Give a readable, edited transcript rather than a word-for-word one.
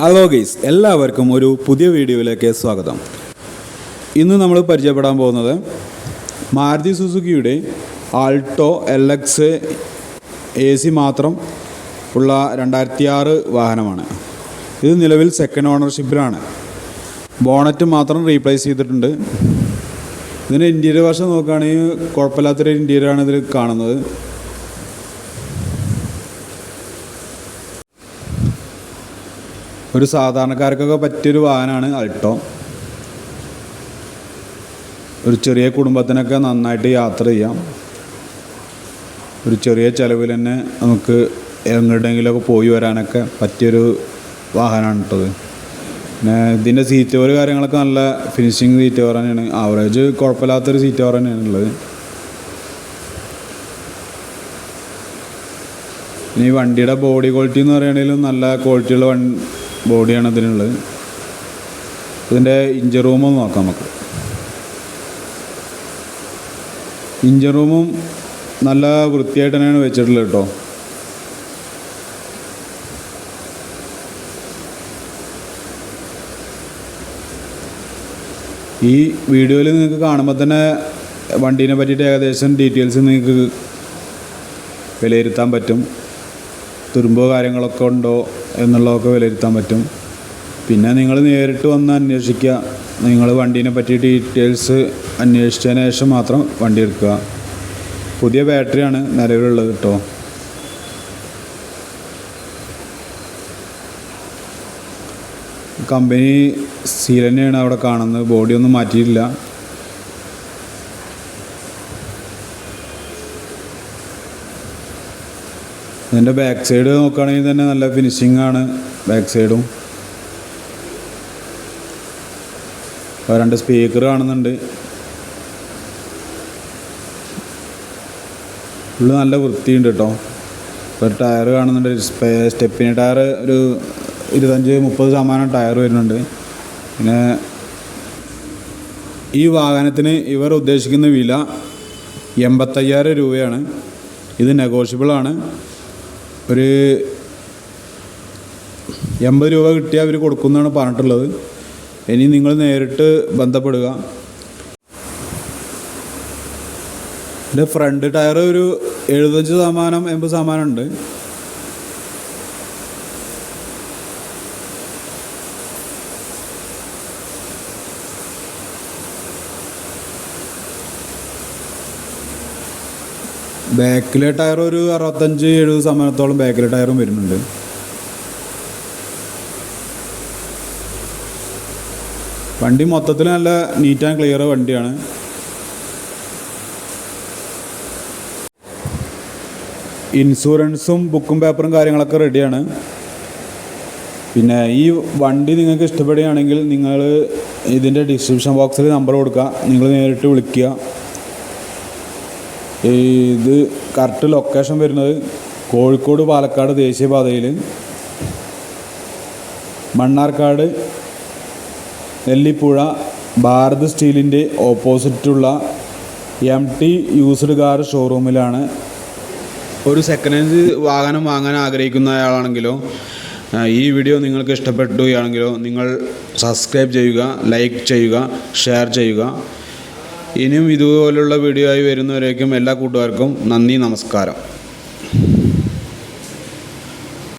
Hello guys, എല്ലാവർക്കും ഒരു പുതിയ വീഡിയോയിലേക്ക് സ്വാഗതം. ഇന്ന് നമ്മൾ പരിചയപ്പെടാൻ പോകുന്നത് മാരുതി സുസുക്കിയുടെ ആൾട്ടോ LX AC മാത്രം ഉള്ള 2006 വാഹനമാണ്. ഇത് നിലവിൽ സെക്കൻഡ് ഓണർഷിപ്പിലാണ്. ബോണറ്റ് മാത്രം റീപ്ലേസ് ചെയ്തിട്ടുണ്ട്. ഇതിൻ്റെ ഇൻറ്റീരിയർ വശം നോക്കുകയാണെങ്കിൽ കുഴപ്പമില്ലാത്തൊരു ഇൻറ്റീരിയറാണ് ഇതിൽ കാണുന്നത്. ഒരു സാധാരണക്കാർക്കൊക്കെ പറ്റിയൊരു വാഹനമാണ് ആൾട്ടോ. ഒരു ചെറിയ കുടുംബത്തിനൊക്കെ നന്നായിട്ട് യാത്ര ചെയ്യാം. ഒരു ചെറിയ ചിലവിൽ തന്നെ നമുക്ക് എങ്ങോട്ടെങ്കിലുമൊക്കെ പോയി വരാനൊക്കെ പറ്റിയൊരു വാഹനമാണ് കേട്ടത്. പിന്നെ ഇതിൻ്റെ സീറ്റ് കവർ കാര്യങ്ങളൊക്കെ നല്ല ഫിനിഷിങ് സീറ്റ് കവർ തന്നെയാണ്. ആവറേജ് കുഴപ്പമില്ലാത്തൊരു സീറ്റ് കവർ തന്നെയാണ് ഉള്ളത്. ഇനി വണ്ടിയുടെ ബോഡി ക്വാളിറ്റി എന്ന് പറയുകയാണെങ്കിലും നല്ല ക്വാളിറ്റിയുള്ള ബോഡിയാണ് ഇതിനുള്ളത്. ഇതിൻ്റെ ഇഞ്ചർ റൂമൊന്ന് നോക്കാം നമുക്ക്. ഇഞ്ചർ റൂമും നല്ല വൃത്തിയായിട്ട് തന്നെയാണ് വെച്ചിട്ടുള്ളത് കേട്ടോ. ഈ വീഡിയോയിൽ നിങ്ങൾക്ക് കാണുമ്പോൾ തന്നെ വണ്ടീനെ പറ്റിയിട്ട് ഏകദേശം ഡീറ്റെയിൽസ് നിങ്ങൾക്ക് വിലയിരുത്താൻ പറ്റും. തുരുമ്പോ കാര്യങ്ങളൊക്കെ ഉണ്ടോ എന്നുള്ളതൊക്കെ വിലയിരുത്താൻ പറ്റും. പിന്നെ നിങ്ങൾ നേരിട്ട് വന്ന് അന്വേഷിക്കുക. നിങ്ങൾ വണ്ടീനെ പറ്റി ഡീറ്റെയിൽസ് അന്വേഷിച്ചതിന് ശേഷം മാത്രം വണ്ടി എടുക്കുക. പുതിയ ബാറ്ററിയാണ് നിലവിലുള്ളത് കേട്ടോ. കമ്പനി സീൽ തന്നെയാണ് അവിടെ കാണുന്നത്. ബോഡിയൊന്നും മാറ്റിയിട്ടില്ല. ഇതിൻ്റെ ബാക്ക് സൈഡ് നോക്കുകയാണെങ്കിൽ തന്നെ നല്ല ഫിനിഷിംഗ് ആണ്. ബാക്ക് സൈഡും 2 സ്പീക്കർ കാണുന്നുണ്ട്. ഉള്ളിൽ നല്ല വൃത്തിയുണ്ട് കേട്ടോ. ഒരു ടയർ കാണുന്നുണ്ട്. സ്റ്റെപ്പിന് ടയർ ഒരു 25-30% ടയർ വരുന്നുണ്ട്. പിന്നെ ഈ വാഹനത്തിന് ഇവർ ഉദ്ദേശിക്കുന്ന വില 85,000 രൂപയാണ്. ഇത് നെഗോഷ്യബിളാണ്. ഒരു 80 രൂപ കിട്ടിയാൽ അവർ കൊടുക്കുമെന്നാണ് പറഞ്ഞിട്ടുള്ളത്. ഇനി നിങ്ങൾ നേരിട്ട് ബന്ധപ്പെടുക. ഇതിൻ്റെ ഫ്രണ്ട് ടയർ ഒരു 75-80% ഉണ്ട്. ബാക്കിലെ ടയർ ഒരു 65-70% ബാക്കിലെ ടയറും വരുന്നുണ്ട്. വണ്ടി മൊത്തത്തിൽ നല്ല നീറ്റ് ആൻഡ് ക്ലിയർ വണ്ടിയാണ്. ഇൻഷുറൻസും ബുക്കും പേപ്പറും കാര്യങ്ങളൊക്കെ റെഡിയാണ്. പിന്നെ ഈ വണ്ടി നിങ്ങൾക്ക് ഇഷ്ടപ്പെടുകയാണെങ്കിൽ നിങ്ങൾ ഇതിൻ്റെ ഡിസ്ക്രിപ്ഷൻ ബോക്സിൽ നമ്പർ കൊടുക്കുക. നിങ്ങൾ നേരിട്ട് വിളിക്കുക. ഇത് കറക്റ്റ് ലൊക്കേഷൻ വരുന്നത് കോഴിക്കോട് പാലക്കാട് ദേശീയപാതയിൽ മണ്ണാർക്കാട് നെല്ലിപ്പുഴ ഭാരത് സ്റ്റീലിൻ്റെ ഓപ്പോസിറ്റുള്ള MT യൂസ്ഡ് കാർ ഷോറൂമിലാണ്. ഒരു സെക്കൻഡ് ഹാൻഡ് വാഹനം വാങ്ങാൻ ആഗ്രഹിക്കുന്ന ആളാണെങ്കിലോ ഈ വീഡിയോ നിങ്ങൾക്ക് ഇഷ്ടപ്പെടുകയാണെങ്കിലോ നിങ്ങൾ സബ്സ്ക്രൈബ് ചെയ്യുക, ലൈക്ക് ചെയ്യുക, ഷെയർ ചെയ്യുക. ഇനിയും ഇതുപോലുള്ള വീഡിയോ ആയി വരുന്നവരേക്കും എല്ലാ കൂട്ടുകാർക്കും നന്ദി, നമസ്കാരം.